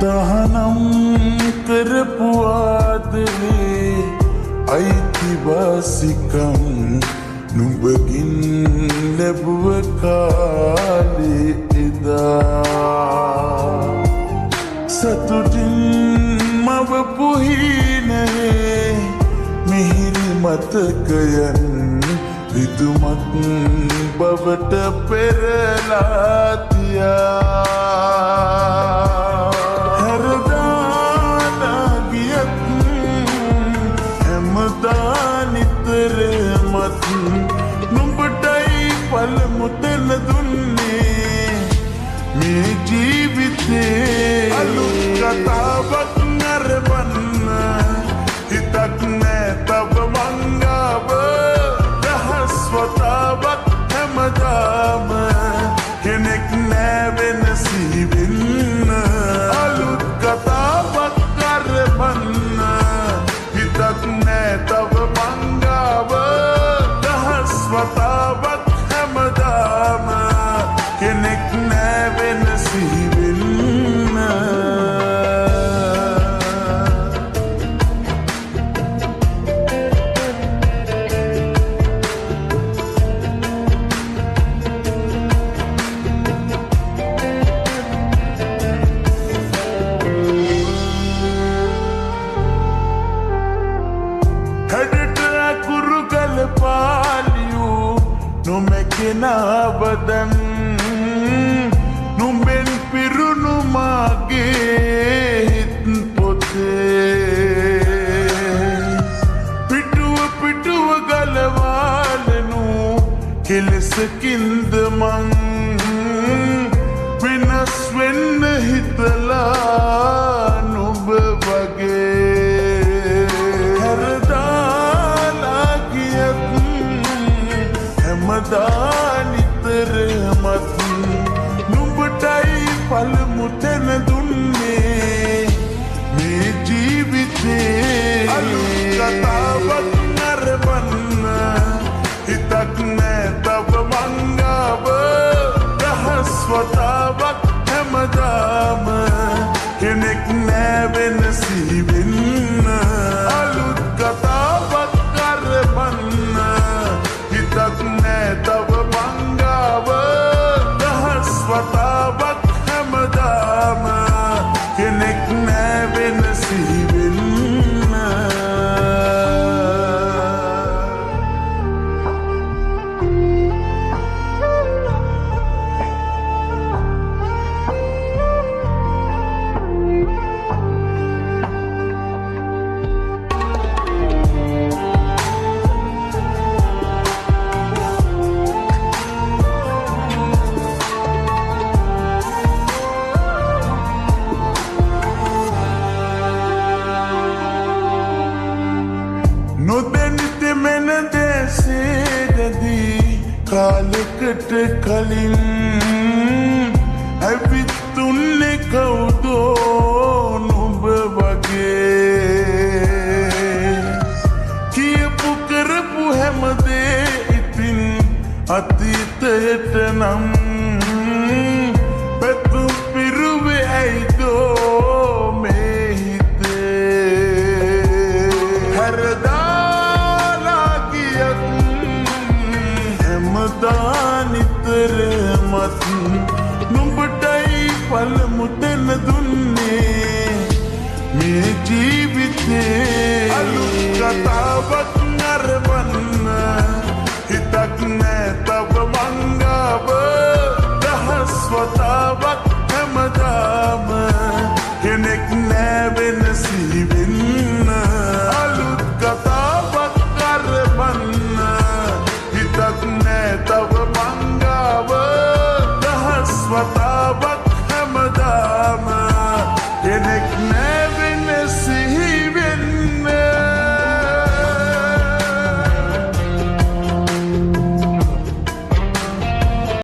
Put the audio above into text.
තහනම් කරපු ආදරේ අයිතිවාසිකම් නුඹගින් ලැබුව කාලේ එදා සතුටින් මවපු හීනයේ මිහිරි මතකයන් රිදුමක් බවට පෙරලා තියා හැරදානා ගියත් හැමදා නිතරමත් නුඹටයි පළමු තැන දුන්නේ මේ ජීවිතේ අලුත් කතාවක් නරඹන්න හිතක් නෑ තව මංගාව වතාවක් හැමදාම කෙනෙක් නෑ වෙනසී වෙන්න අලුත් කතාවක් කරපන්න හිතක් නෑ තව මංගාව දහස් වතාවක් හැමදාම කෙනෙක් නෑ වෙනසී වෙන්න Nabadan numben pirunu mage hit pote pituwa galawalenu kelesakind man winas wenn hitala nub wage harda lagiyat hamada නුඹටයි පළමු තැන දුන්නේ මේ ජීවිතේ අලුත් කතාවක් නරඹන්න හිතක් නෑ තව මංගාව දහස් වතාවක් හැමදාම කෙනෙක් නෑ වෙනසී වෙන්න අලුත් කතාවක් නරඹන්න හිතක් නෑ තව මංගාව වතාවක් හැමදාම කෙනෙක් නෑ වෙනසී වෙන්න නොදැනිත මෙන දේශේදදී කාලෙකට කලින් ඇවිත්තුන්නේ කවුදෝ නුඹ වගේ කියපු කරපු හැමදේ ඉතින් අතීතයට නම් පැතුම් පිරුවේ ඇයිදෝ මේ හිතේ හැරදා නිතරමත් නුඹටයි පළමු තැන දුන්නේ මේ ජීවිතේ අලුත් කතාවක් නරඹන්න හිතක් නෑ තව මංගාව දහස් වතාවක් හැමදාම කෙනෙක් නෑ වෙනසී වෙන්න අලුත් කතාවක් නරඹන්න හිතක් නෑ තව මංගාව දහස් වතාවක් හැමදාම කෙනෙක් නෑ